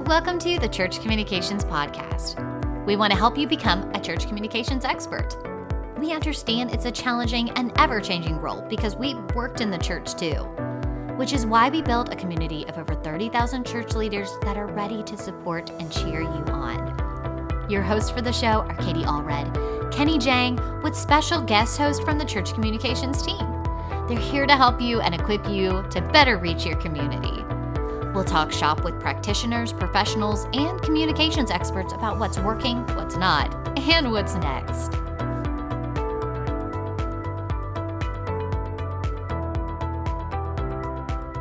Welcome to the Church Communications Podcast. We want to help you become a church communications expert. We understand it's a challenging and ever-changing role because we've worked in the church too, which is why we built a community of over 30,000 church leaders that are ready to support and cheer you on. Your hosts for the show are Katie Allred, Kenny Jang, with special guest host from the Church Communications team. They're here to help you and equip you to better reach your community. We'll talk shop with practitioners, professionals, and communications experts about what's working, what's not, and what's next.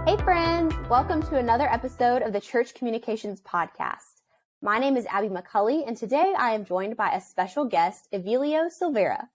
Hey friends, welcome to another episode of the Church Communications Podcast. My name is Abby McCulley, and today I am joined by a special guest, Evelio Silvera.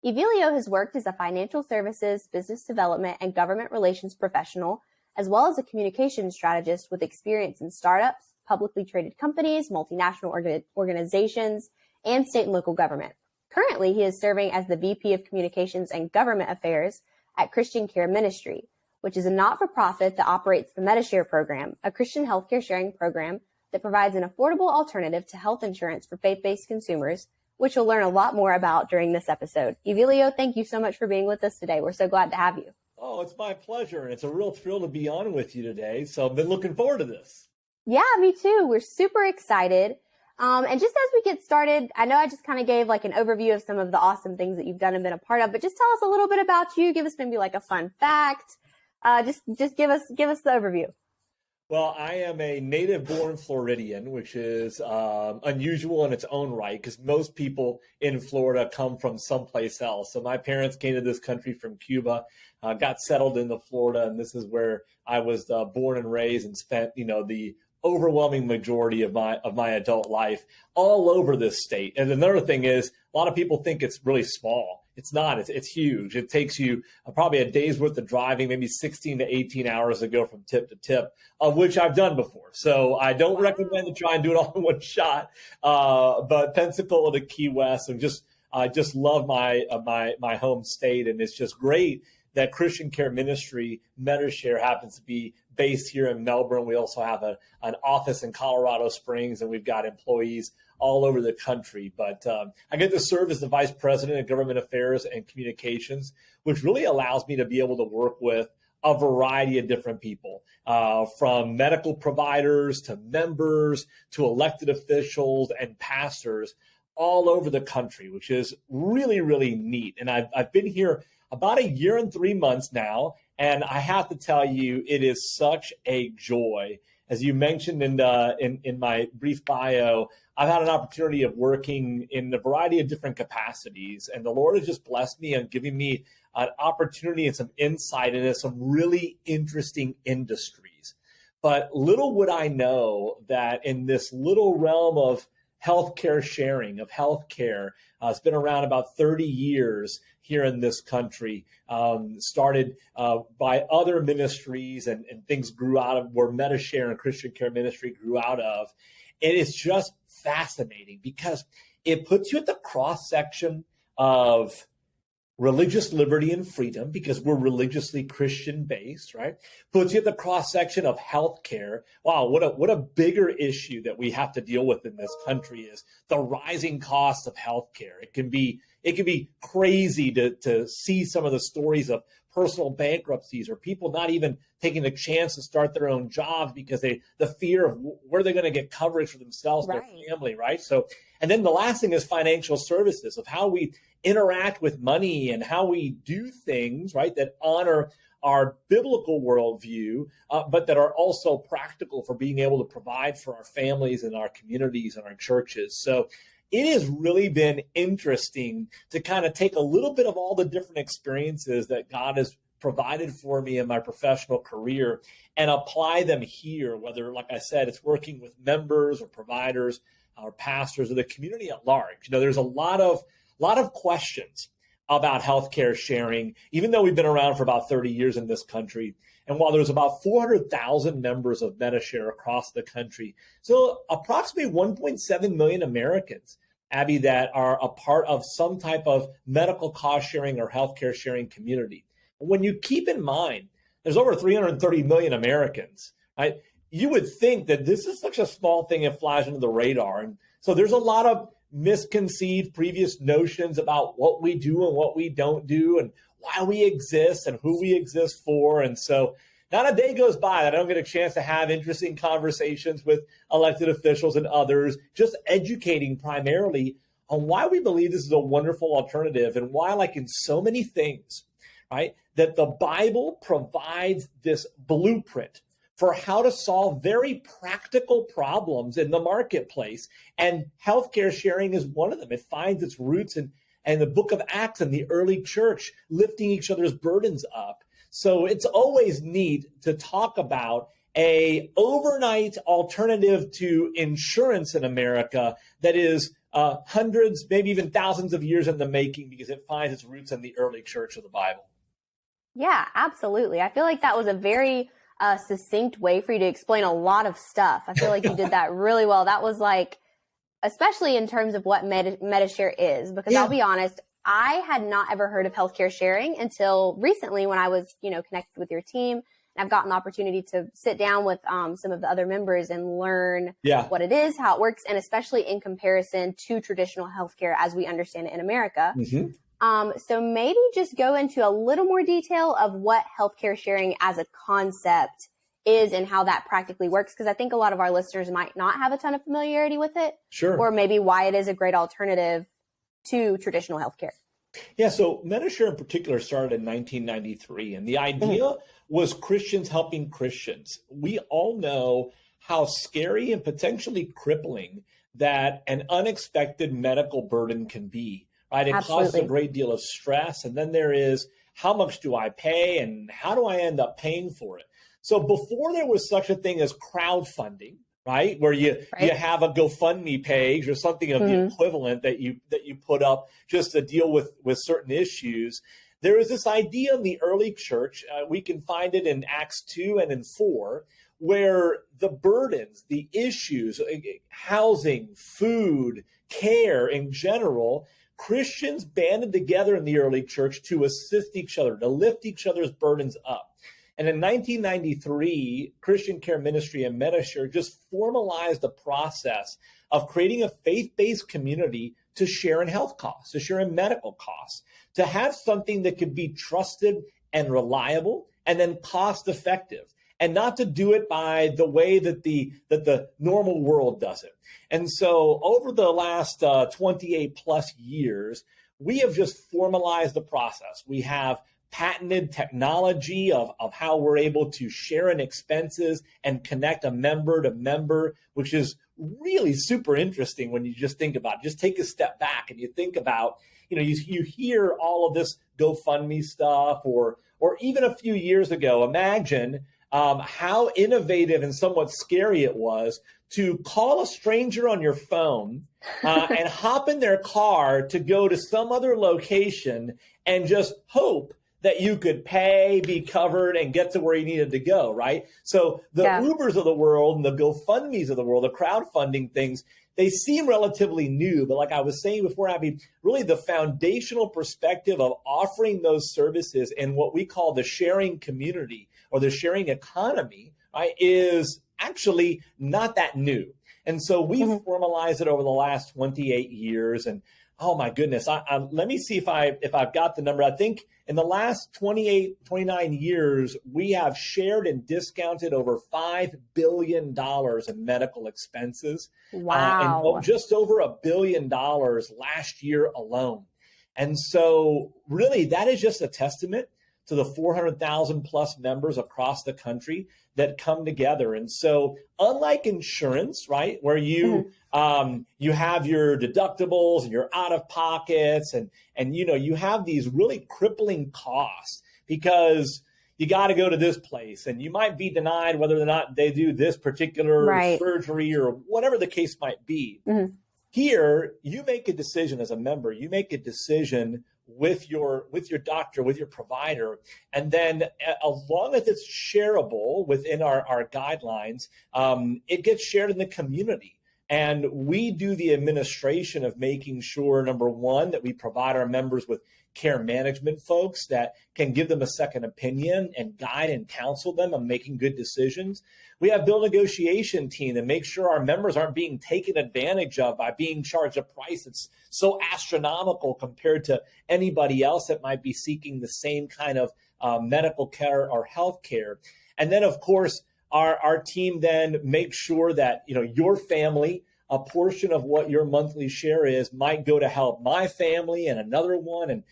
Evelio has worked as a financial services, business development, and government relations professional, as well as a communications strategist with experience in startups, publicly traded companies, multinational organizations, and state and local government. Currently, he is serving as the VP of Communications and Government Affairs at Christian Care Ministry, which is a not-for-profit that operates the Medishare program, a Christian healthcare sharing program that provides an affordable alternative to health insurance for faith-based consumers, which you'll learn a lot more about during this episode. Evelio, thank you so much for being with us today. We're so glad to have you. Oh, it's my pleasure. And it's a real thrill to be on with you today. So I've been looking forward to this. Yeah, me too. We're super excited. And just as we get started, I know I just kind of gave like an overview of some of the awesome things that you've done and been a part of, but just tell us a little bit about you. Give us maybe like a fun fact. Just give us the overview. Well, I am a native-born Floridian, which is unusual in its own right because most people in Florida come from someplace else. So my parents came to this country from Cuba, got settled into Florida, and this is where I was born and raised and spent, the overwhelming majority of my adult life all over this state. And another thing is, a lot of people think it's really small. It's not. It's huge. It takes you probably a day's worth of driving, maybe 16 to 18 hours to go from tip to tip, of which I've done before. So I don't recommend to try and do it all in one shot. But Pensacola to Key West, and I just love my home state, and it's just great that Christian Care Ministry, Medishare, happens to be based here in Melbourne. We also have an office in Colorado Springs, and we've got employees all over the country. But I get to serve as the Vice President of Government Affairs and Communications, which really allows me to be able to work with a variety of different people, from medical providers to members to elected officials and pastors all over the country, which is really, really neat. And I've been here about a year and 3 months now, and I have to tell you, it is such a joy. As you mentioned in my brief bio, I've had an opportunity of working in a variety of different capacities, and the Lord has just blessed me and giving me an opportunity and some insight into some really interesting industries. But little would I know that in this little realm of healthcare sharing, of healthcare, it's been around about 30 years here in this country, started by other ministries, and things grew out of where Medishare and Christian Care Ministry grew out of. It is just fascinating because it puts you at the cross section of religious liberty and freedom, because we're religiously Christian based, right? Puts you at the cross section of healthcare. Wow, what a bigger issue that we have to deal with in this country is the rising costs of healthcare. It can be crazy to see some of the stories of personal bankruptcies or people not even taking the chance to start their own jobs because the fear of where they're going to get coverage for themselves, right, their family, right? So, and then the last thing is financial services, of how we interact with money and how we do things, right, that honor our biblical worldview, but that are also practical for being able to provide for our families and our communities and our churches. So it has really been interesting to kind of take a little bit of all the different experiences that God has provided for me in my professional career and apply them here, whether, like I said, it's working with members or providers or pastors or the community at large. There's a lot of questions about healthcare sharing, even though we've been around for about 30 years in this country. And while there's about 400,000 members of Medishare across the country, so approximately 1.7 million Americans, Abby, that are a part of some type of medical cost sharing or healthcare sharing community. When you keep in mind, there's over 330 million Americans, right? you would think that this is such a small thing, it flies under the radar. And so there's a lot of misconceived previous notions about what we do and what we don't do and why we exist and who we exist for. And so not a day goes by that I don't get a chance to have interesting conversations with elected officials and others, just educating primarily on why we believe this is a wonderful alternative and why, like in so many things, right, that the Bible provides this blueprint for how to solve very practical problems in the marketplace. And healthcare sharing is one of them. It finds its roots in the book of Acts and the early church, lifting each other's burdens up. So it's always neat to talk about a overnight alternative to insurance in America that is hundreds, maybe even thousands of years in the making, because it finds its roots in the early church of the Bible. Yeah, absolutely. I feel like that was a very succinct way for you to explain a lot of stuff. I feel like you did that really well. That was like, especially in terms of what Medishare is, because I'll be honest, I had not ever heard of healthcare sharing until recently when I was, connected with your team. And I've gotten the opportunity to sit down with some of the other members and learn what it is, how it works, and especially in comparison to traditional healthcare as we understand it in America. Mm-hmm. So maybe just go into a little more detail of what healthcare sharing as a concept is and how that practically works, because I think a lot of our listeners might not have a ton of familiarity with it. Sure. Or maybe why it is a great alternative to traditional healthcare. Yeah, so Medishare in particular started in 1993, and the idea was Christians helping Christians. We all know how scary and potentially crippling that an unexpected medical burden can be, right? It causes a great deal of stress, and then there is, how much do I pay, and how do I end up paying for it? So before there was such a thing as crowdfunding, right, where you have a GoFundMe page or something of the equivalent that you put up just to deal with certain issues, there is this idea in the early church, we can find it in Acts 2 and in 4, where the burdens, the issues, housing, food, care in general, Christians banded together in the early church to assist each other, to lift each other's burdens up. And in 1993, Christian Care Ministry and Medishare just formalized the process of creating a faith-based community to share in health costs, to share in medical costs, to have something that could be trusted and reliable and then cost-effective, and not to do it by the way that the normal world does it. And so over the last 28 plus years, we have just formalized the process. We have patented technology of how we're able to share in expenses and connect a member to member, which is really super interesting when you just think about it. Just take a step back and you think about, you hear all of this GoFundMe stuff, or even a few years ago, imagine how innovative and somewhat scary it was to call a stranger on your phone and hop in their car to go to some other location and just hope that you could pay, be covered, and get to where you needed to go, right? So the Ubers of the world and the GoFundMes of the world, the crowdfunding things, they seem relatively new. But like I was saying before, Abby, really the foundational perspective of offering those services in what we call the sharing community or the sharing economy, right, is actually not that new. And so we've formalized it over the last 28 years. And oh my goodness, let me see if I've got the number. I think in the last 29 years, we have shared and discounted over $5 billion in medical expenses. Wow. And just over $1 billion last year alone. And so really that is just a testament to the 400,000 plus members across the country that come together. And so unlike insurance, right, where you you have your deductibles and your out of pockets and you have these really crippling costs because you got to go to this place and you might be denied whether or not they do this particular surgery or whatever the case might be. Here, you make a decision as a member, you make a decision with your doctor, with your provider. And then as long as it's shareable within our guidelines, it gets shared in the community. And we do the administration of making sure, number one, that we provide our members with care management folks that can give them a second opinion and guide and counsel them on making good decisions. We have bill negotiation team that makes sure our members aren't being taken advantage of by being charged a price that's so astronomical compared to anybody else that might be seeking the same kind of medical care or health care. And then, of course, our team then makes sure that, your family, a portion of what your monthly share is might go to help my family and another one. And,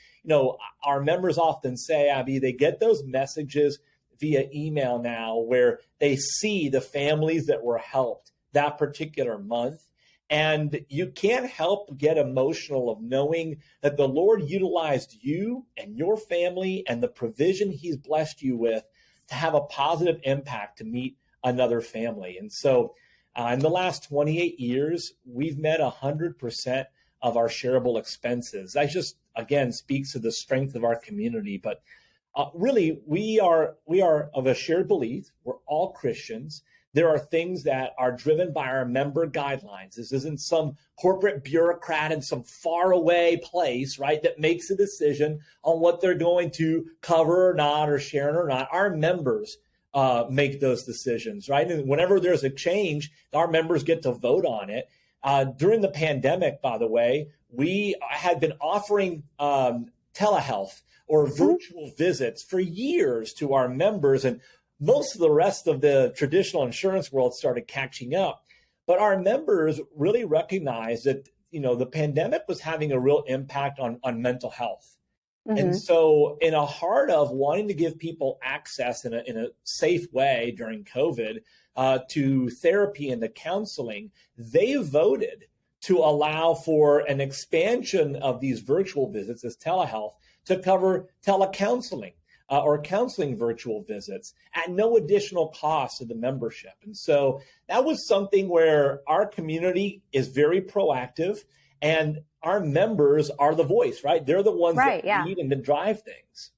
our members often say, Abby, they get those messages via email now where they see the families that were helped that particular month. And you can't help but get emotional of knowing that the Lord utilized you and your family and the provision he's blessed you with to have a positive impact to meet another family. And so in the last 28 years, we've met 100% of our shareable expenses. That just, again, speaks to the strength of our community. But really, we are of a shared belief. We're all Christians. There are things that are driven by our member guidelines. This isn't some corporate bureaucrat in some faraway place, right, that makes a decision on what they're going to cover or not, or share or not. Our members make those decisions, right? And whenever there's a change, our members get to vote on it. During the pandemic, by the way, we had been offering telehealth or virtual visits for years to our members, and most of the rest of the traditional insurance world started catching up. But our members really recognized that, the pandemic was having a real impact on mental health. Mm-hmm. And so in a heart of wanting to give people access in a safe way during COVID to therapy and to counseling, they voted to allow for an expansion of these virtual visits as telehealth to cover telecounseling or counseling virtual visits at no additional cost to the membership. And so that was something where our community is very proactive, and our members are the voice, right? They're the ones that lead and to drive things.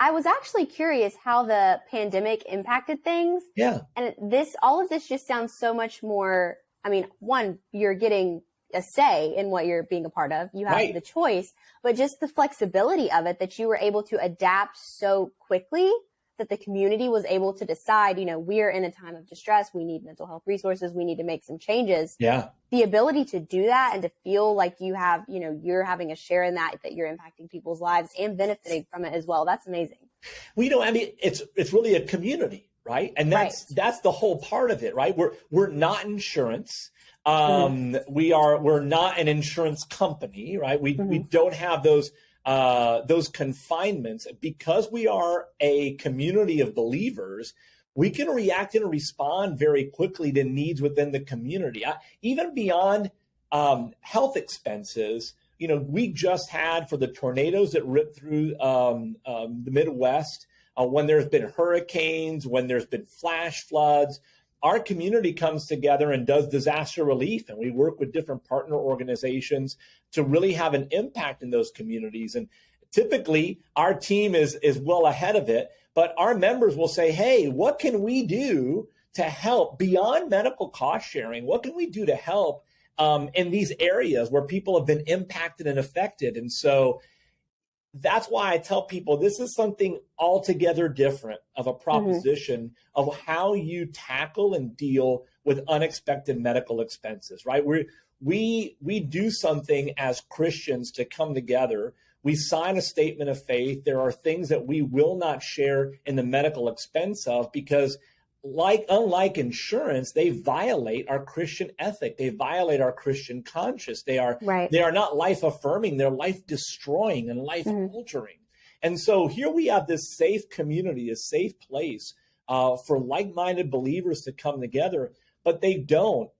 I was actually curious how the pandemic impacted things. Yeah. And all of this just sounds so much more, one, you're getting a say in what you're being a part of. You have the choice, but just the flexibility of it, that you were able to adapt so quickly that the community was able to decide, we're in a time of distress. We need mental health resources. We need to make some changes. Yeah. The ability to do that and to feel like you have, you're having a share in that you're impacting people's lives and benefiting from it as well. That's amazing. Well, it's really a community, right? And that's the whole part of it, right? We're not insurance. We're not an insurance company, right? We don't have those confinements. Because we are a community of believers, we can react and respond very quickly to needs within the community. Even beyond health expenses, we just had, for the tornadoes that ripped through the Midwest, when there's been hurricanes, when there's been flash floods, our community comes together and does disaster relief, and we work with different partner organizations to really have an impact in those communities. And typically, our team is well ahead of it, but our members will say, hey, what can we do to help beyond medical cost sharing? What can we do to help in these areas where people have been impacted and affected? And so that's why I tell people this is something altogether different of a proposition of how you tackle and deal with unexpected medical expenses, right? We do something as Christians to come together. We sign a statement of faith. There are things that we will not share in the medical expense of because, unlike insurance, they violate our Christian ethic. They violate our Christian conscience. They are not life affirming. They're life destroying and life altering. And so here we have this safe community, a safe place for like-minded believers to come together. But they don't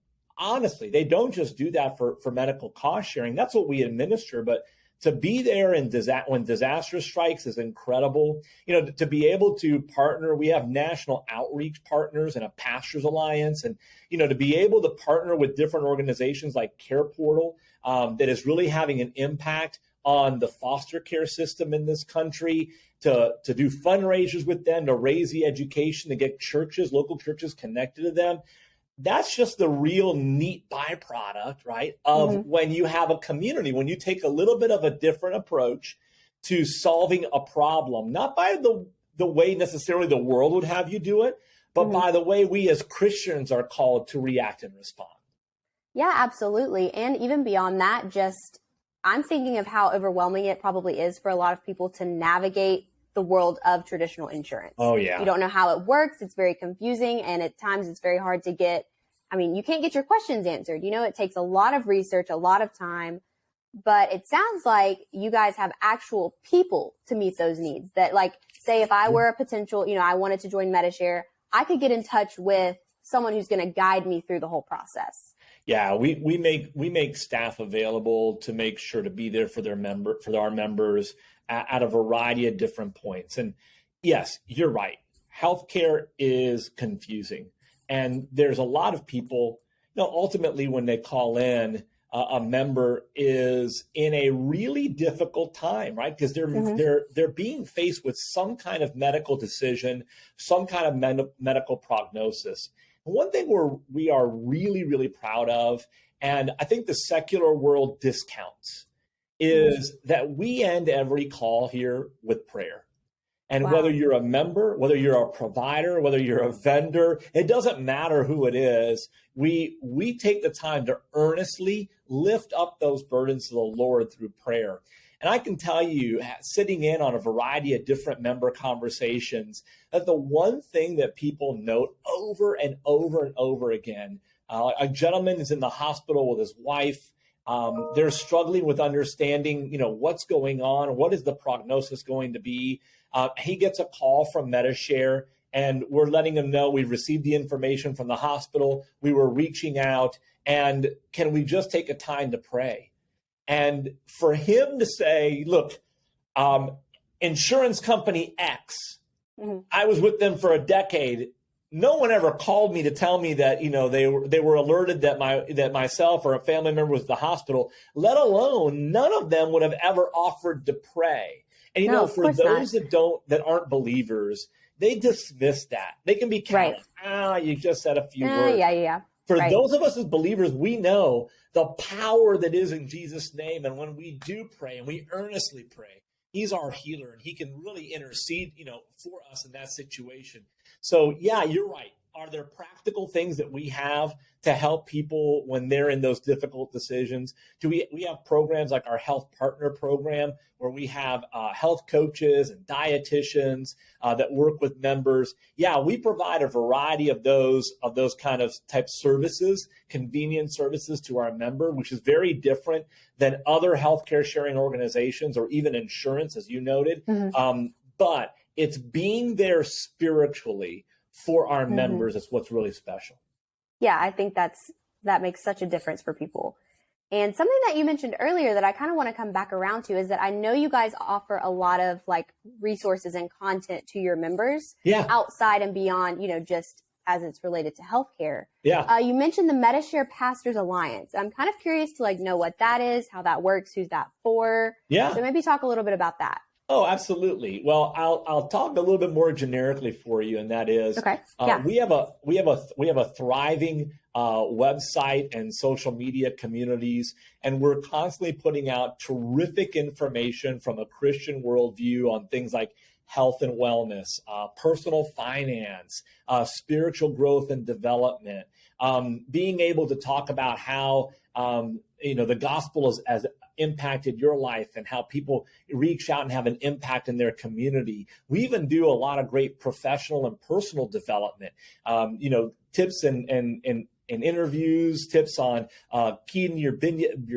just do that for medical cost sharing. That's what we administer. But to be there when disaster strikes is incredible. To be able to partner, we have national outreach partners and a pastors alliance, and to be able to partner with different organizations like Care Portal that is really having an impact on the foster care system in this country, to do fundraisers with them, to raise the education, to get local churches connected to them. that's just the real neat byproduct, right, of when you have a community, when you take a little bit of a different approach to solving a problem, not by the way necessarily the world would have you do it, but by the way we as Christians are called to react and respond. Yeah, absolutely. And even beyond that, just I'm thinking of how overwhelming it probably is for a lot of people to navigate the world of traditional insurance. Oh, yeah. You don't know how it works. It's very confusing. And at times it's very hard to you can't get your questions answered. It takes a lot of research, a lot of time. But it sounds like you guys have actual people to meet those needs. That, like, say if I were a potential, I wanted to join Medishare, I could get in touch with someone who's going to guide me through the whole process. Yeah, we make staff available to make sure to be there for our members at a variety of different points. And yes, you're right. Healthcare is confusing, and there's a lot of people. Ultimately, when they call in, a member is in a really difficult time, right? Because they're being faced with some kind of medical decision, some kind of medical prognosis. One thing we are really, really proud of, and I think the secular world discounts, is that we end every call here with prayer. And whether you're a member, whether you're a provider, whether you're a vendor, it doesn't matter who it is. We take the time to earnestly lift up those burdens to the Lord through prayer. And I can tell you, sitting in on a variety of different member conversations, that the one thing that people note over and over and over again, a gentleman is in the hospital with his wife. They're struggling with understanding, what's going on. What is the prognosis going to be? He gets a call from Medishare, and we're letting him know we've received the information from the hospital. We were reaching out, and can we just take a time to pray? And for him to say, look, insurance company X, I was with them for a decade. No one ever called me to tell me that, they were alerted that myself or a family member was at the hospital, let alone none of them would have ever offered to pray. And, for those that aren't believers, they dismiss that. They can be counted. Right. You just said a few words. Yeah. For those of us as believers, we know the power that is in Jesus' name. And when we do pray and we earnestly pray, he's our healer and he can really intercede, for us in that situation. So, yeah, you're right. Are there practical things that we have to help people when they're in those difficult decisions? We have programs like our Health Partner Program, where we have health coaches and dietitians that work with members. Yeah, we provide a variety of those kind of type services, convenient services to our member, which is very different than other healthcare sharing organizations or even insurance, as you noted. But it's being there spiritually for our members is what's really special. Yeah, I think that makes such a difference for people. And something that you mentioned earlier that I kind of want to come back around to is that I know you guys offer a lot of resources and content to your members outside and beyond, just as it's related to healthcare. Yeah. You mentioned the Medishare Pastors Alliance. I'm kind of curious to know what that is, how that works, who's that for. Yeah. So maybe talk a little bit about that. Oh, absolutely. Well, I'll talk a little bit more generically for you, and that is, we have a thriving website and social media communities, and we're constantly putting out terrific information from a Christian worldview on things like health and wellness, personal finance, spiritual growth and development, being able to talk about how the gospel has impacted your life and how people reach out and have an impact in their community. We even do a lot of great professional and personal development, tips and interviews, tips on keying your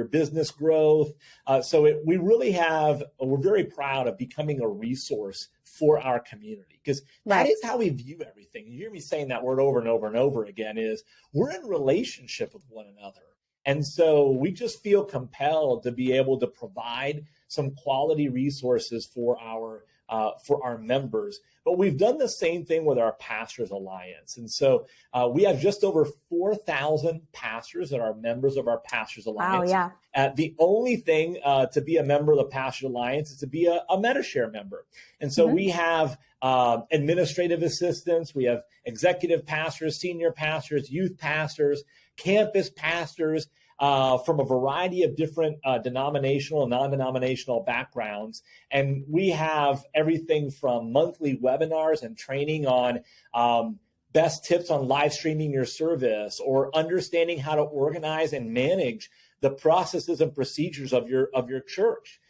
business growth. We're very proud of becoming a resource for our community, because that is how we view everything. You hear me saying that word over and over and over again, is we're in relationship with one another. And so we just feel compelled to be able to provide some quality resources for our for our members. But we've done the same thing with our Pastors Alliance. And so we have just over 4,000 pastors that are members of our Pastors Alliance. Wow, yeah. The only thing to be a member of the Pastors Alliance is to be a Medishare member. And so we have administrative assistants, we have executive pastors, senior pastors, youth pastors, campus pastors, from a variety of different denominational and non-denominational backgrounds. And we have everything from monthly webinars and training on best tips on live streaming your service, or understanding how to organize and manage the processes and procedures of your church.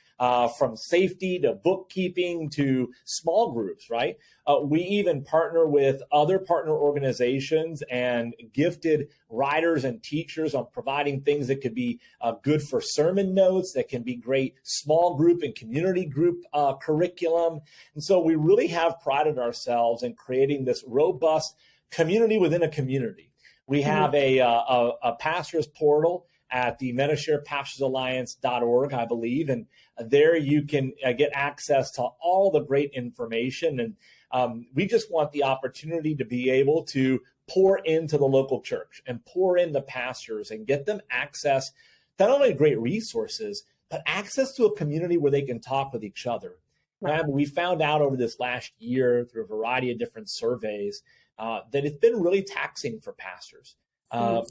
From safety to bookkeeping to small groups, right? We even partner with other partner organizations and gifted writers and teachers on providing things that could be good for sermon notes, that can be great small group and community group curriculum. And so we really have prided ourselves in creating this robust community within a community. We have a pastor's portal at the Medishare pastorsalliance.org, I believe. And there you can get access to all the great information. And we just want the opportunity to be able to pour into the local church and pour into pastors and get them access, not only to great resources, but access to a community where they can talk with each other. Right. We found out over this last year through a variety of different surveys that it's been really taxing for pastors.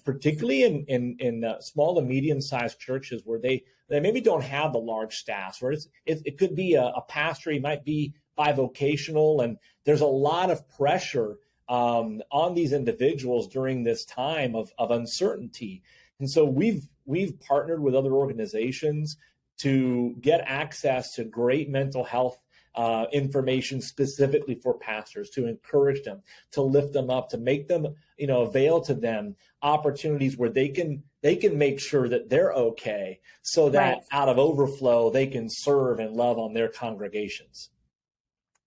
Particularly in small to medium-sized churches where they maybe don't have the large staffs, where it could be a pastor, he might be bivocational, and there's a lot of pressure on these individuals during this time of uncertainty. And so we've partnered with other organizations to get access to great mental health information specifically for pastors, to encourage them, to lift them up, to make them, avail to them opportunities where they can make sure that they're okay, so that out of overflow, they can serve and love on their congregations.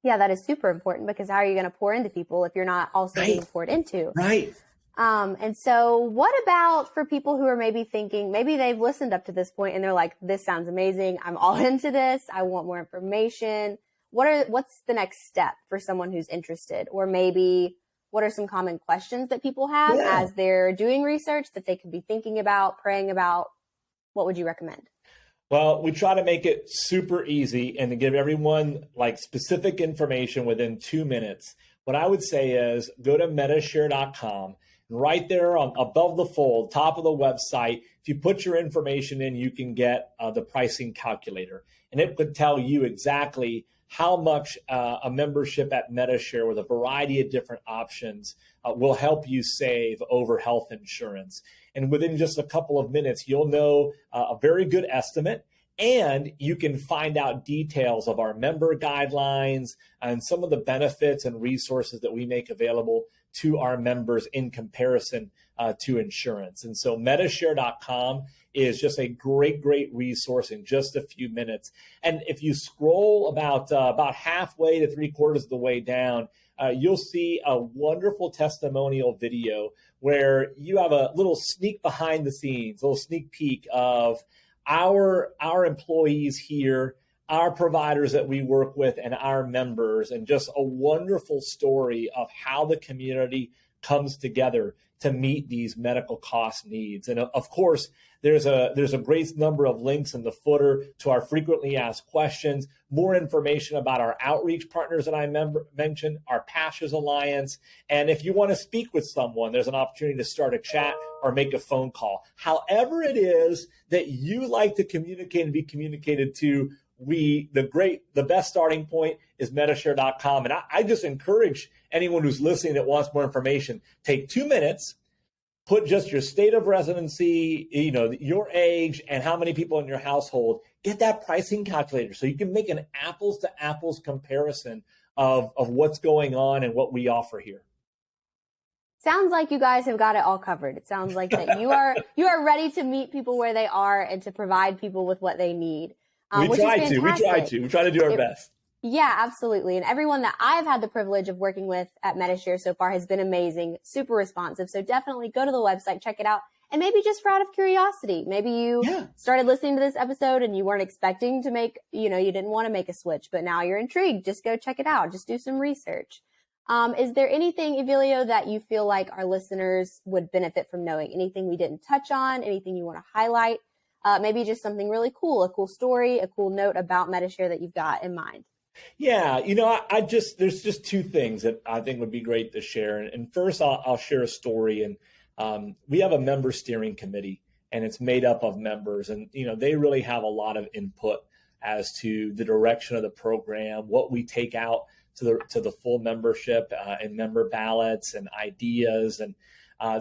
Yeah, that is super important, because how are you going to pour into people if you're not also being poured into? Right. And so what about for people who are maybe thinking, maybe they've listened up to this point and they're like, this sounds amazing, I'm all into this, I want more information. What's the next step for someone who's interested? Or maybe what are some common questions that people have as they're doing research that they could be thinking about, praying about? What would you recommend? Well, we try to make it super easy and to give everyone specific information within 2 minutes. What I would say is go to Medishare.com. Right there above the fold, top of the website, if you put your information in, you can get the pricing calculator. And it would tell you exactly how much a membership at Medishare with a variety of different options will help you save over health insurance. And within just a couple of minutes, you'll know a very good estimate, and you can find out details of our member guidelines and some of the benefits and resources that we make available to our members in comparison to insurance. And so Medishare.com is just a great resource in just a few minutes. And if you scroll about halfway to 3/4 of the way down, you'll see a wonderful testimonial video where you have a little sneak behind the scenes, a little sneak peek of our employees here, our providers that we work with, and our members, and just a wonderful story of how the community comes together to meet these medical cost needs. And of course, there's a great number of links in the footer to our frequently asked questions, more information about our outreach partners that I mentioned, our Pastors Alliance. And if you want to speak with someone, there's an opportunity to start a chat or make a phone call. However it is that you like to communicate and be communicated to, the best starting point is Medishare.com. And I just encourage anyone who's listening that wants more information, take 2 minutes, put just your state of residency, your age, and how many people in your household. Get that pricing calculator so you can make an apples to apples comparison of what's going on and what we offer here. Sounds like you guys have got it all covered. It sounds like that you are ready to meet people where they are and to provide people with what they need. We try to do our best. Yeah, absolutely. And everyone that I've had the privilege of working with at Medishare so far has been amazing, super responsive. So definitely go to the website, check it out. And maybe just for out of curiosity, maybe you started listening to this episode and you weren't expecting to make, you didn't want to make a switch, but now you're intrigued. Just go check it out. Just do some research. Is there anything, Evelio, that you feel like our listeners would benefit from knowing? Anything we didn't touch on? Anything you want to highlight? Maybe just something really cool, a cool story, a cool note about Medishare that you've got in mind. Yeah, there's just two things that I think would be great to share. And first, I'll share a story. And we have a member steering committee, and it's made up of members. And, they really have a lot of input as to the direction of the program, what we take out to the full membership and member ballots and ideas. And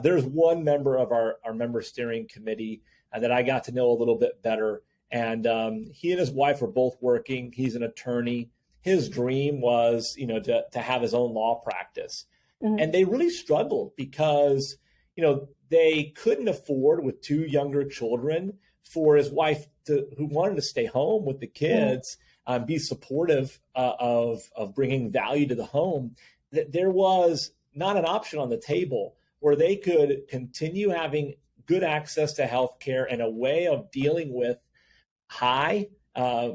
there's one member of our member steering committee that I got to know a little bit better. And he and his wife were both working. He's an attorney. His dream was, to have his own law practice. Mm-hmm. And they really struggled because, they couldn't afford, with two younger children, for his wife who wanted to stay home with the kids, be supportive of bringing value to the home. That there was not an option on the table where they could continue having good access to healthcare and a way of dealing with high,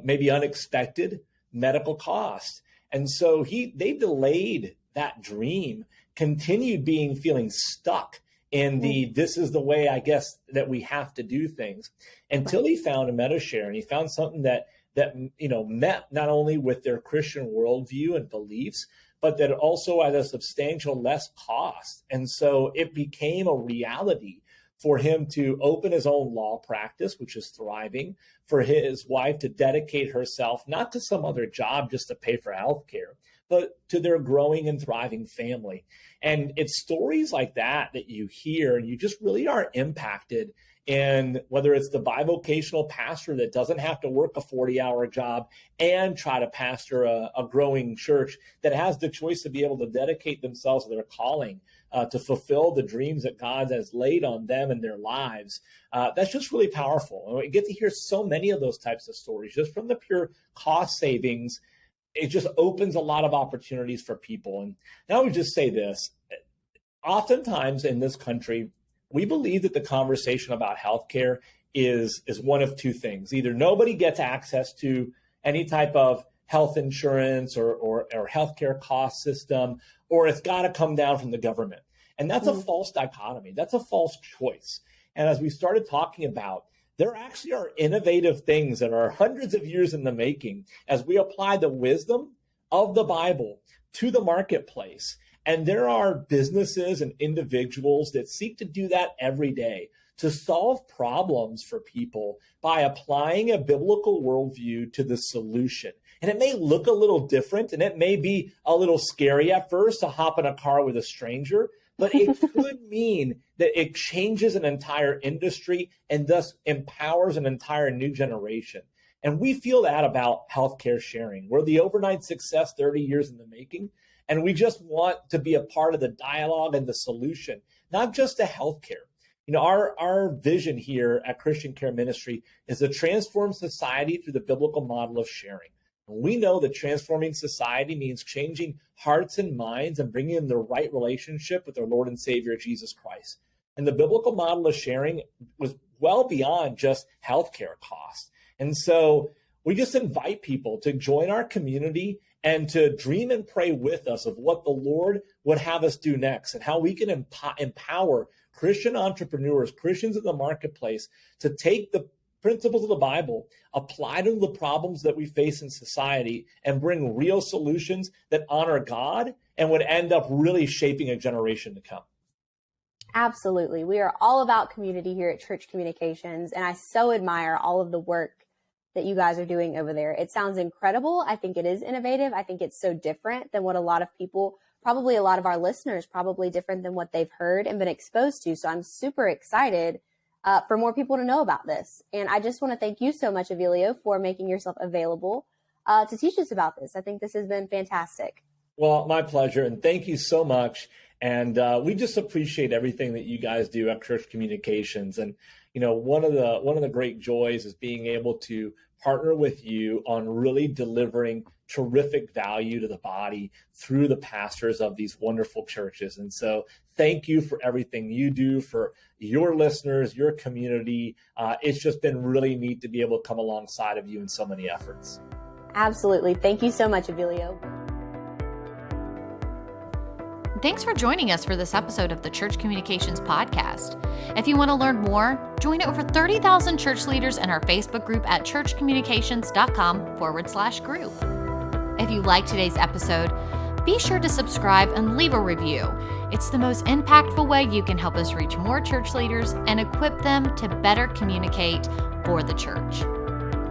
maybe unexpected medical costs. And so they delayed that dream, continued feeling stuck in this is the way, I guess, that we have to do things, until he found a Medishare, and he found something that met not only with their Christian worldview and beliefs, but that also at a substantial less cost. And so it became a reality for him to open his own law practice, which is thriving, for his wife to dedicate herself not to some other job just to pay for healthcare, but to their growing and thriving family. And it's stories like that you hear, and you just really are impacted in whether it's the bivocational pastor that doesn't have to work a 40-hour job and try to pastor a growing church that has the choice to be able to dedicate themselves to their calling, to fulfill the dreams that God has laid on them in their lives. That's just really powerful. And we get to hear so many of those types of stories just from the pure cost savings. It just opens a lot of opportunities for people. And now I would just say this. Oftentimes in this country, we believe that the conversation about healthcare is one of two things. Either nobody gets access to any type of health insurance or healthcare cost system, or it's got to come down from the government. And that's a false dichotomy. That's a false choice. And as we started talking about, there actually are innovative things that are hundreds of years in the making as we apply the wisdom of the Bible to the marketplace. And there are businesses and individuals that seek to do that every day, to solve problems for people by applying a biblical worldview to the solution. And it may look a little different, and it may be a little scary at first to hop in a car with a stranger, but it could mean that it changes an entire industry and thus empowers an entire new generation. And we feel that about healthcare sharing. We're the overnight success 30 years in the making, and we just want to be a part of the dialogue and the solution, not just to healthcare. Our vision here at Christian Care Ministry is to transform society through the biblical model of sharing. And we know that transforming society means changing hearts and minds and bringing in the right relationship with our Lord and Savior, Jesus Christ. And the biblical model of sharing was well beyond just healthcare costs. And so we just invite people to join our community and to dream and pray with us of what the Lord would have us do next and how we can empower Christian entrepreneurs, Christians in the marketplace, to take the principles of the Bible, apply to the problems that we face in society, and bring real solutions that honor God and would end up really shaping a generation to come. Absolutely. We are all about community here at Church Communications, and I so admire all of the work that you guys are doing over there. It sounds incredible. I think it is innovative. I think it's so different than what a lot of people, probably a lot of our listeners, probably different than what they've heard and been exposed to. So I'm super excited for more people to know about this. And I just want to thank you so much, Evelio, for making yourself available to teach us about this. I think this has been fantastic. Well, my pleasure. And thank you so much. And we just appreciate everything that you guys do at Church Communications. And, one of the great joys is being able to partner with you on really delivering terrific value to the body through the pastors of these wonderful churches. And so thank you for everything you do for your listeners, your community. It's just been really neat to be able to come alongside of you in so many efforts. Absolutely. Thank you so much, Evelio. Thanks for joining us for this episode of the Church Communications Podcast. If you want to learn more, join over 30,000 church leaders in our Facebook group at churchcommunications.com/group. If you like today's episode, be sure to subscribe and leave a review. It's the most impactful way you can help us reach more church leaders and equip them to better communicate for the church.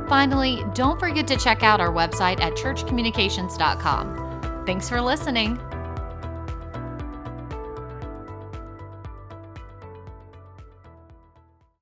Finally, don't forget to check out our website at churchcommunications.com. Thanks for listening.